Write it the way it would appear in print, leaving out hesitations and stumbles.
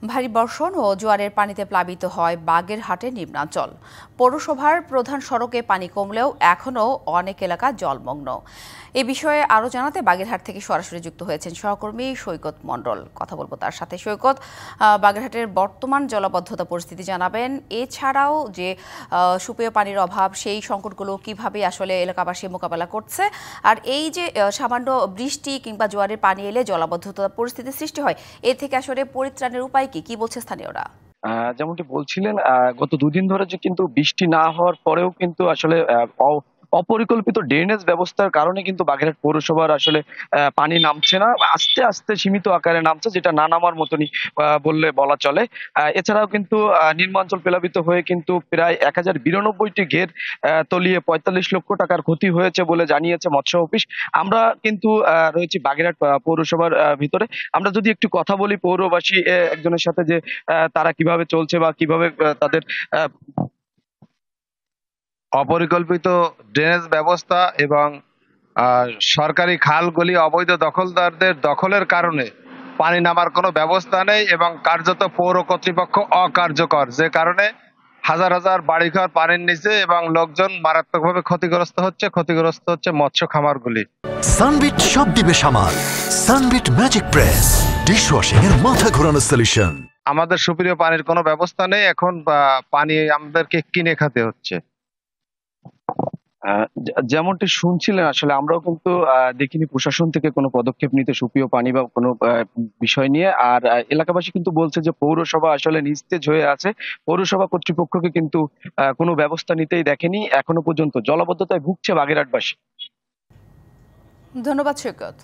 ভারী বর্ষণ ও জোয়ারের পানিতে প্লাবিত হয় বাগেরহাটের নিম্নাঞ্চল। পৌরসভার প্রধান সড়কে পানি কমলেও এখনও অনেক এলাকা জলমগ্ন। এ বিষয়ে আরও জানাতে বাগেরহাট থেকে সরাসরি যুক্ত হয়েছেন সহকর্মী সৈকত মণ্ডল। কথা বলবো তার সাথে। সৈকত, বাগেরহাটের বর্তমান জলাবদ্ধতা পরিস্থিতি জানাবেন। এছাড়াও যে সুপেয় পানির অভাব, সেই সংকটগুলো কিভাবে আসলে এলাকাবাসী মোকাবেলা করছে, আর এই যে সামান্য বৃষ্টি কিংবা জোয়ারের পানি এলে জলাবদ্ধতা পরিস্থিতির সৃষ্টি হয়, এ থেকে আসলে পরিত্রাণের উপায় কি বলছে স্থানীয়রা? যেমনটি বলছিলেন, গত দুদিন ধরে যে কিন্তু বৃষ্টি না হওয়ার পরেও কিন্তু আসলে অপরিকল্পিত ড্রেনেজ ব্যবস্থার কারণে কিন্তু বাগেরহাট পৌরসভার আসলে পানি নামছে না, আস্তে আস্তে সীমিত আকারে নামছে, যেটা না নামার মতনই বললে বলা চলে। এছাড়াও কিন্তু নিম্নাঞ্চল প্লাবিত হয়ে কিন্তু প্রায় 1092টি ঘের তলিয়ে 45 লক্ষ টাকার ক্ষতি হয়েছে বলে জানিয়েছে মৎস্য অফিস। আমরা কিন্তু রয়েছি বাগেরহাট পৌরসভার ভিতরে। আমরা যদি একটু কথা বলি পৌরবাসী একজনের সাথে, যে তারা কিভাবে চলছে বা কিভাবে তাদের অপরিকল্পিত ড্রেনেজ ব্যবস্থা এবং সরকারি খালগুলি অবৈধ দখলদারদের দখলের কারণে পানি নামার কোনো ব্যবস্থা নেই এবং কার্যত পৌর কর্তৃপক্ষ অকার্যকর, যে কারণে হাজার হাজার বাড়িঘর পানির নিচে এবং লোকজন মারাত্মকভাবে ক্ষতিগ্রস্ত হচ্ছে মৎস্য খামারগুলি। সানবিট সব দিবে সামাল। সানবিট ম্যাজিক প্রেস ডিশওয়াশিং এর মাথা ঘোরানো সলিউশন। আমাদের সুপ্রিয় পানির কোনো ব্যবস্থা নেই, এখন পানি আমাদেরকে কিনে খেতে হচ্ছে। যেমনটি শুনছিলেন, আসলে আমরাও কিন্তু দেখিনি প্রশাসন থেকে কোনো পদক্ষেপ নিতে সুপেয় পানি বা কোনো বিষয় নিয়ে। আর এলাকাবাসী কিন্তু বলছে যে পৌরসভা আসলে নিস্তেজ হয়ে আছে, পৌরসভা কর্তৃপক্ষকে কিন্তু কোনো ব্যবস্থা নিতেই দেখেনি এখনো পর্যন্ত। জলাবদ্ধতায় ভুগছে বাগেরহাটবাসী। ধন্যবাদ সৈকত।